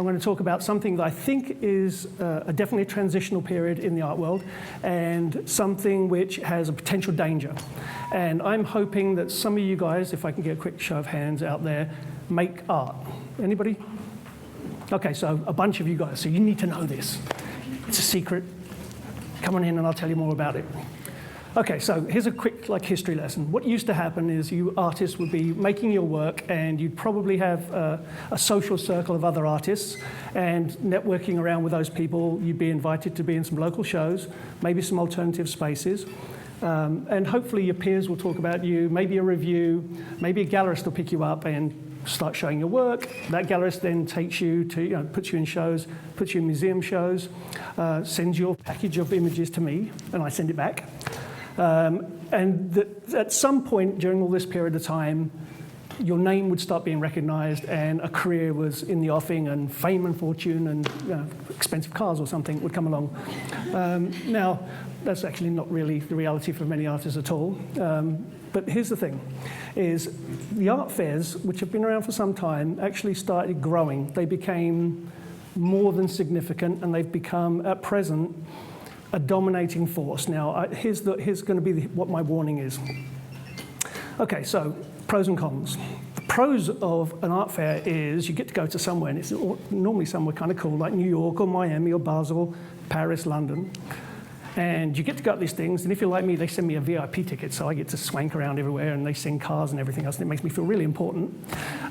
I'm going to talk about something that I think is definitely a transitional period in the art world, and something which has a potential danger. And I'm hoping that some of you guys, if I can get a quick show of hands out there, make art. Anybody? Okay, so a bunch of you guys, so you need to know this. It's a secret. Come on in and I'll tell you more about it. Okay, so here's a quick history lesson. What used to happen is you artists would be making your work, and you'd probably have a social circle of other artists, and networking around with those people. You'd be invited to be in some local shows, maybe some alternative spaces, and hopefully your peers will talk about you, maybe a review, maybe a gallerist will pick you up and start showing your work. That gallerist then takes you to, puts you in shows, puts you in museum shows, sends your package of images to me, and I send it back. And at some point during all this period of time, your name would start being recognized, and a career was in the offing, and fame and fortune and expensive cars or something would come along. Now, that's actually not really the reality for many artists at all. But here's the thing, is the art fairs, which have been around for some time, actually started growing. They became more than significant, and they've become, at present, a dominating force. Now, here's going to be what my warning is. Okay, so pros and cons. The pros of an art fair is you get to go to somewhere, and it's normally somewhere kind of cool, like New York or Miami or Basel, Paris, London. And you get to go to these things, and if you're like me, they send me a VIP ticket, so I get to swank around everywhere, and they sing cars and everything else, and it makes me feel really important,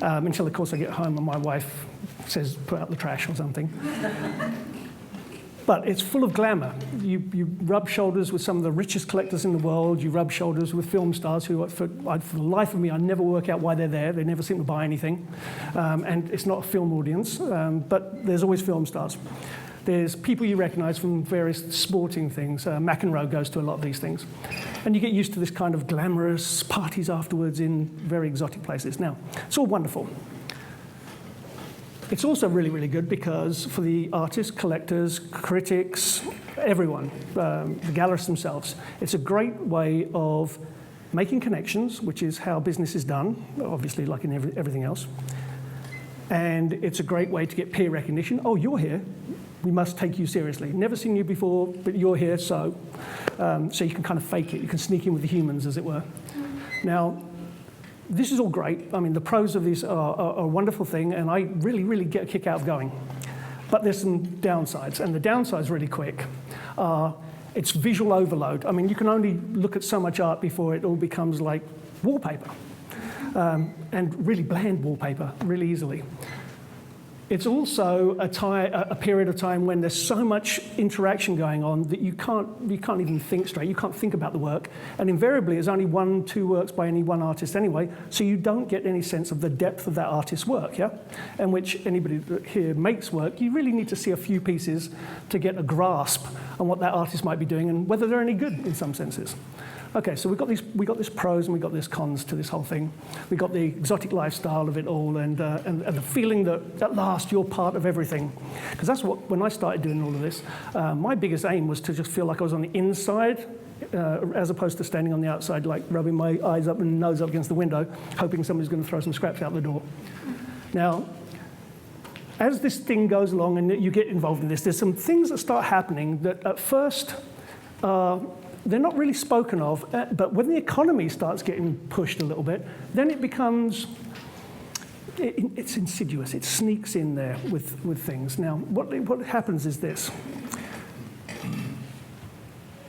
until, of course, I get home and my wife says, put out the trash or something. But it's full of glamour. You rub shoulders with some of the richest collectors in the world. You rub shoulders with film stars who, for the life of me, I never work out why they're there. They never seem to buy anything. And it's not a film audience, but there's always film stars. There's people you recognize from various sporting things. McEnroe goes to a lot of these things. And you get used to this kind of glamorous parties afterwards in very exotic places. Now, it's all wonderful. It's also really, really good because for the artists, collectors, critics, everyone, the gallerists themselves, it's a great way of making connections, which is how business is done, obviously like in everything else. And it's a great way to get peer recognition. Oh, you're here. We must take you seriously. Never seen you before, but you're here, so you can kind of fake it. You can sneak in with the humans, as it were. Now, this is all great. I mean, the pros of this are a wonderful thing, and I really, really get a kick out of going. But there's some downsides, and the downsides really quick are it's visual overload. I mean, you can only look at so much art before it all becomes like wallpaper, and really bland wallpaper, really easily. It's also a period of time when there's so much interaction going on that you can't even think straight. You can't think about the work. And invariably, there's only 1-2 works by any one artist anyway, so you don't get any sense of the depth of that artist's work, yeah? And which anybody that here makes work, you really need to see a few pieces to get a grasp on what that artist might be doing and whether they're any good in some senses. Okay, so we got this pros and we got this cons to this whole thing. We got the exotic lifestyle of it all, and the feeling that at last you're part of everything. Because that's what, when I started doing all of this, my biggest aim was to just feel like I was on the inside, as opposed to standing on the outside, like rubbing my eyes up and nose up against the window, hoping somebody's going to throw some scraps out the door. Now, as this thing goes along and you get involved in this, there's some things that start happening that at first they're not really spoken of, but when the economy starts getting pushed a little bit, then it becomes, it's insidious. It sneaks in there with things. Now, what happens is this.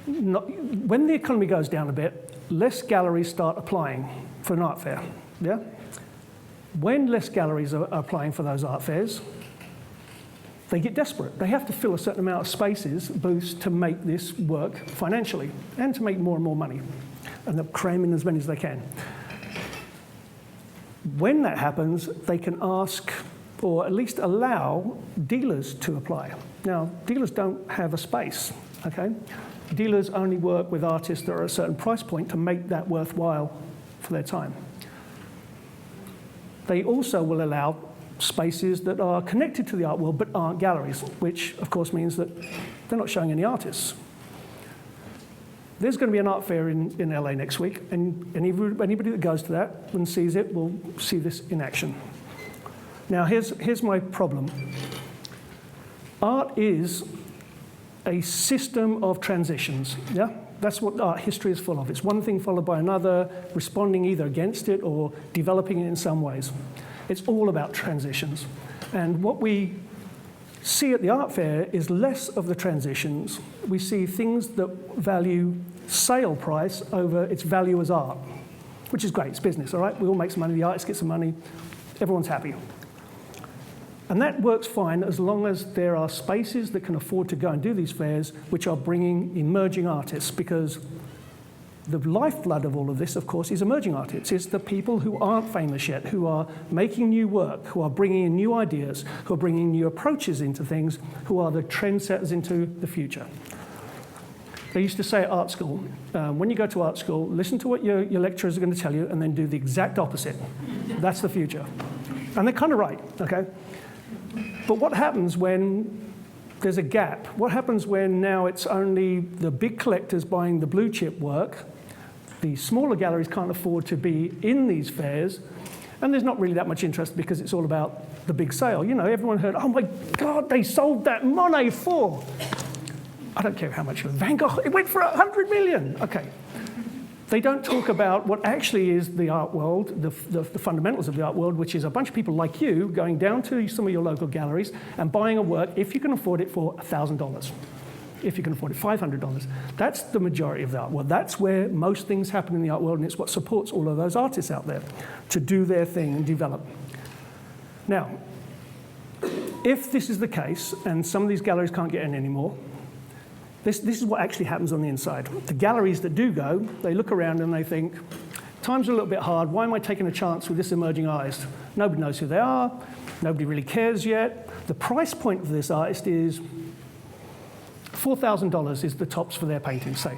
When the economy goes down a bit, less galleries start applying for an art fair, yeah? When less galleries are applying for those art fairs, they get desperate. They have to fill a certain amount of spaces, booths, to make this work financially and to make more and more money, and they're cramming as many as they can. When that happens, they can ask, or at least allow, dealers to apply. Now, dealers don't have a space, okay? Dealers only work with artists that are at a certain price point to make that worthwhile for their time. They also will allow spaces that are connected to the art world but aren't galleries, which of course means that they're not showing any artists. There's going to be an art fair in LA next week, and anybody that goes to that and sees it will see this in action. Now here's my problem. art is a system of transitions, yeah? That's what art history is full of. It's one thing followed by another, responding either against it or developing it in some ways. It's all about transitions. And what we see at the art fair is less of the transitions. We see things that value sale price over its value as art, which is great. It's business, all right? We all make some money. The artist gets some money. Everyone's happy. And that works fine as long as there are spaces that can afford to go and do these fairs which are bringing emerging artists, because the lifeblood of all of this, of course, is emerging artists. It's the people who aren't famous yet, who are making new work, who are bringing in new ideas, who are bringing new approaches into things, who are the trendsetters into the future. They used to say at art school, when you go to art school, listen to what your lecturers are going to tell you and then do the exact opposite. That's the future. And they're kind of right, okay? But what happens when there's a gap? What happens when now it's only the big collectors buying the blue chip work, the smaller galleries can't afford to be in these fairs, and there's not really that much interest because it's all about the big sale. You know, everyone heard, oh my God, they sold that Monet for, I don't care how much, Van Gogh, it went for 100 million. Okay. They don't talk about what actually is the art world, the fundamentals of the art world, which is a bunch of people like you going down to some of your local galleries and buying a work, if you can afford it, for $1,000. If you can afford it, $500. That's the majority of the art world. That's where most things happen in the art world, and it's what supports all of those artists out there to do their thing and develop. Now, if this is the case, and some of these galleries can't get in anymore, this is what actually happens on the inside. The galleries that do go, they look around and they think, times are a little bit hard. Why am I taking a chance with this emerging artist? Nobody knows who they are. Nobody really cares yet. The price point for this artist is $4,000 is the tops for their painting, say,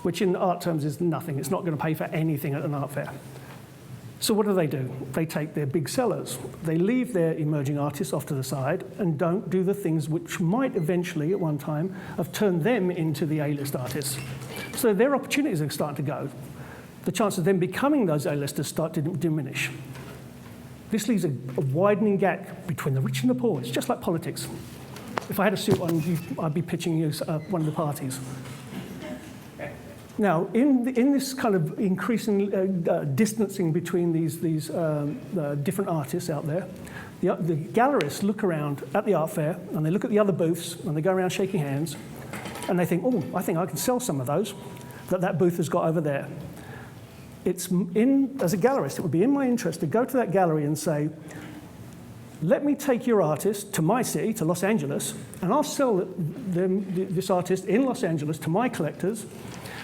which in art terms is nothing. It's not going to pay for anything at an art fair. So what do? They take their big sellers. They leave their emerging artists off to the side and don't do the things which might eventually, at one time, have turned them into the A-list artists. So their opportunities are starting to go. The chances of them becoming those A-listers start to diminish. This leaves a widening gap between the rich and the poor. It's just like politics. If I had a suit on, I'd be pitching you one of the parties. Now, in this kind of increasing distancing between these different artists out there, the gallerists look around at the art fair and they look at the other booths and they go around shaking hands and they think, oh, I think I can sell some of those that booth has got over there. As a gallerist, it would be in my interest to go to that gallery and say, let me take your artist to my city, to Los Angeles, and I'll sell this artist in Los Angeles to my collectors.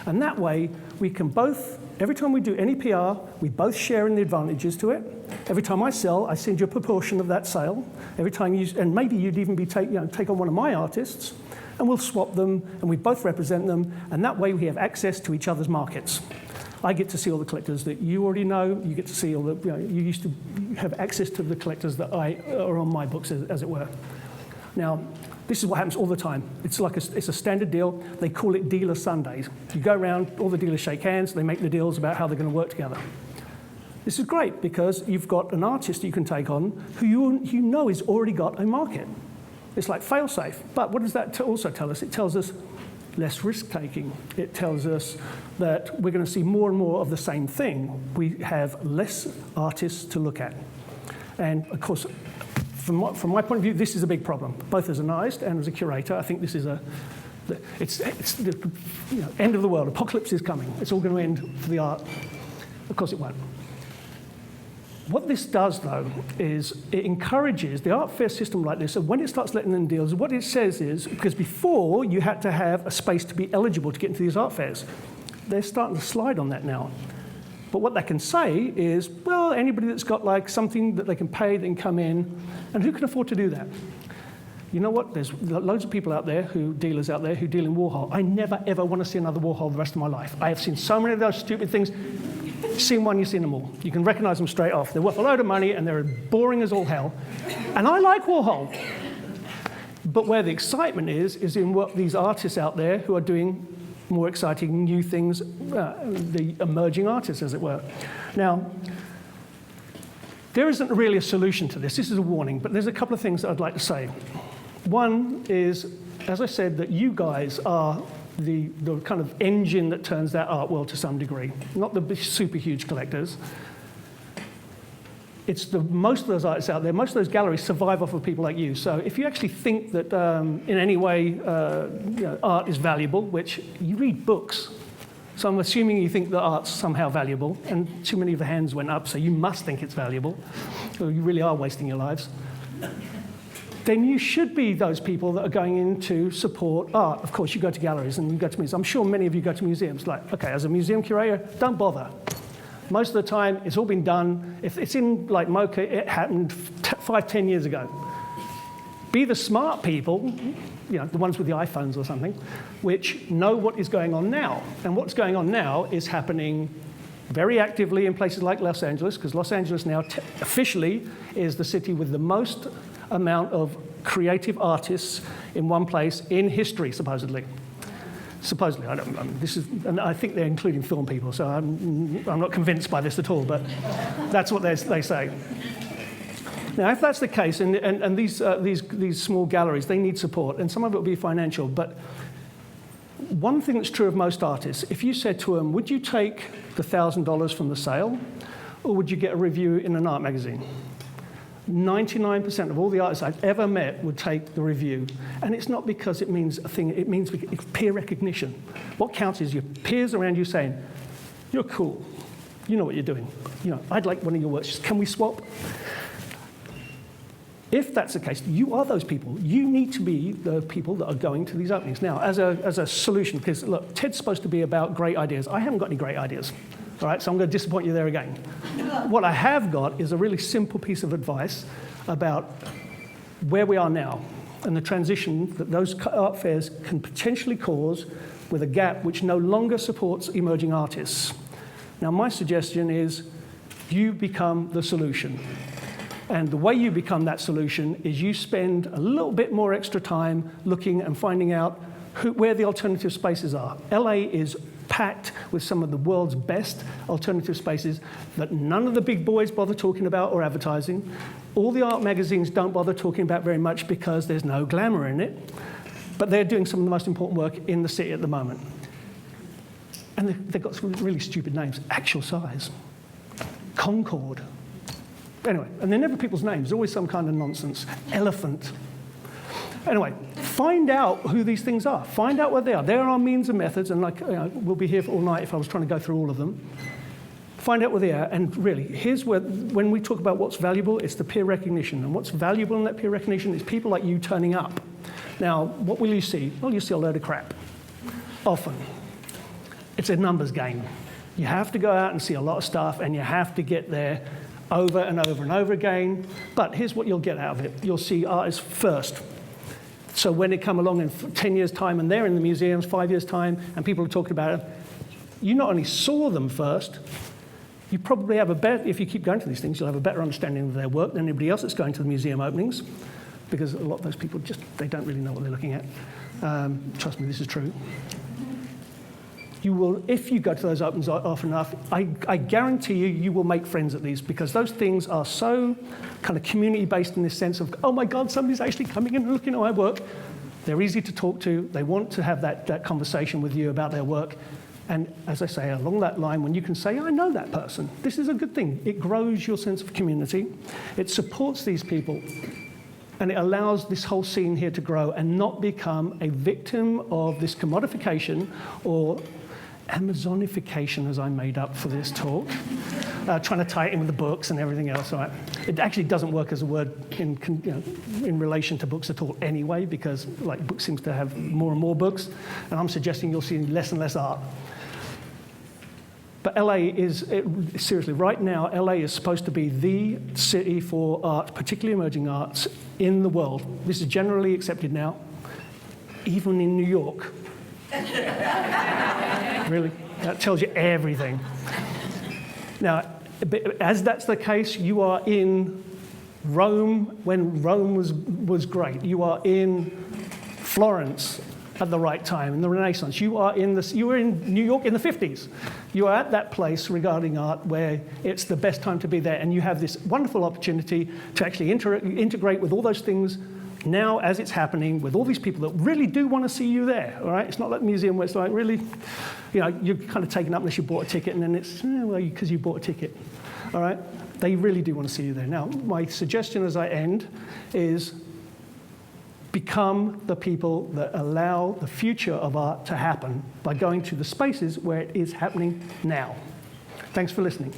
And that way, we can both, every time we do any PR, we both share in the advantages to it. Every time I sell, I send you a proportion of that sale. Every time and maybe you'd even take on one of my artists, and we'll swap them, and we both represent them, and that way we have access to each other's markets. I get to see all the collectors that you already know. You get to see all the, you used to have access to the collectors that are on my books, as it were. Now, this is what happens all the time. It's a standard deal. They call it Dealer Sundays. You go around, all the dealers shake hands, they make the deals about how they're going to work together. This is great because you've got an artist you can take on who you know has already got a market. It's like fail-safe. But what does that also tell us? It tells us less risk-taking. It tells us that we're going to see more and more of the same thing. We have less artists to look at. And of course, from my point of view, this is a big problem, both as an artist and as a curator. I think this is it's the end of the world. Apocalypse is coming. It's all going to end for the art. Of course it won't. What this does, though, is it encourages the art fair system like this, and when it starts letting in deals, what it says is, because before you had to have a space to be eligible to get into these art fairs, they're starting to slide on that now. But what they can say is, well, anybody that's got like something that they can pay, they can come in, and who can afford to do that? You know what? There's loads of people out there, dealers out there, who deal in Warhol. I never, ever want to see another Warhol the rest of my life. I have seen so many of those stupid things. Seen one, you've seen them all. You can recognize them straight off. They're worth a load of money, and they're boring as all hell. And I like Warhol. But where the excitement is in what these artists out there who are doing more exciting new things, the emerging artists, as it were. Now, there isn't really a solution to this. This is a warning, but there's a couple of things that I'd like to say. One is, as I said, that you guys are the kind of engine that turns that art world to some degree, not the super huge collectors. It's most of those artists out there, most of those galleries survive off of people like you. So if you actually think that in any way art is valuable, which you read books, so I'm assuming you think that art's somehow valuable, and too many of the hands went up, so you must think it's valuable, or you really are wasting your lives. Then you should be those people that are going in to support art. Of course, you go to galleries and you go to museums. I'm sure many of you go to museums. Like, okay, as a museum curator, don't bother. Most of the time, it's all been done. If it's in like Mocha, it happened 5-10 years ago. Be the smart people, the ones with the iPhones or something, which know what is going on now. And what's going on now is happening very actively in places like Los Angeles, because Los Angeles now officially is the city with the most amount of creative artists in one place in history, supposedly. Supposedly, and I think they're including film people, so I'm not convinced by this at all, but that's what they say. Now, if that's the case, and these small galleries, they need support, and some of it will be financial, but one thing that's true of most artists, if you said to them, would you take the $1,000 from the sale, or would you get a review in an art magazine? 99% of all the artists I've ever met would take the review. And it's not because it means a thing, it means it's peer recognition. What counts is your peers around you saying, you're cool, you know what you're doing. I'd like one of your works, can we swap? If that's the case, you are those people. You need to be the people that are going to these openings. Now, as a solution, because look, TED's supposed to be about great ideas. I haven't got any great ideas. All right, so I'm going to disappoint you there again. What I have got is a really simple piece of advice about where we are now and the transition that those art fairs can potentially cause with a gap which no longer supports emerging artists. Now, my suggestion is you become the solution. And the way you become that solution is you spend a little bit more extra time looking and finding out where the alternative spaces are. LA is packed with some of the world's best alternative spaces that none of the big boys bother talking about or advertising. All the art magazines don't bother talking about very much because there's no glamour in it. But they're doing some of the most important work in the city at the moment. And they've got some really stupid names. Actual Size, Concord. Anyway, and they're never people's names. There's always some kind of nonsense. Elephant. Anyway, find out who these things are. Find out what they are. There are means and methods, and we'll be here for all night if I was trying to go through all of them. Find out what they are, and really, here's where, when we talk about what's valuable, it's the peer recognition. And what's valuable in that peer recognition is people like you turning up. Now, what will you see? Well, you see a load of crap. Often. It's a numbers game. You have to go out and see a lot of stuff, and you have to get there over and over and over again. But here's what you'll get out of it. You'll see artists first. So when they come along in 10 years' time and they're in the museums, 5 years' time, and people are talking about it, you not only saw them first, you probably have a better, if you keep going to these things, you'll have a better understanding of their work than anybody else that's going to the museum openings, because a lot of those people they don't really know what they're looking at. Trust me, this is true. You will, if you go to those opens often enough, I guarantee you will make friends at these, because those things are so kind of community-based in this sense of, oh my God, somebody's actually coming in and looking at my work. They're easy to talk to. They want to have that conversation with you about their work. And as I say, along that line, when you can say, I know that person, this is a good thing. It grows your sense of community. It supports these people. And it allows this whole scene here to grow and not become a victim of this commodification or Amazonification, as I made up for this talk, trying to tie it in with the books and everything else. Right? It actually doesn't work as a word in relation to books at all anyway, because books seems to have more and more books, and I'm suggesting you'll see less and less art. But LA is, seriously, right now, LA is supposed to be the city for art, particularly emerging arts, in the world. This is generally accepted now, even in New York. Really? That tells you everything. Now, as that's the case, you are in Rome when Rome was great. You are in Florence at the right time, in the Renaissance. You were in New York in the 50s. You are at that place regarding art where it's the best time to be there, and you have this wonderful opportunity to actually integrate with all those things now as it's happening with all these people that really do want to see you there, all right? It's not like the museum where it's like, really, you know, you're kind of taken up unless you bought a ticket, and then it's, well, because you bought a ticket, all right? They really do want to see you there. Now, my suggestion as I end is become the people that allow the future of art to happen by going to the spaces where it is happening now. Thanks for listening.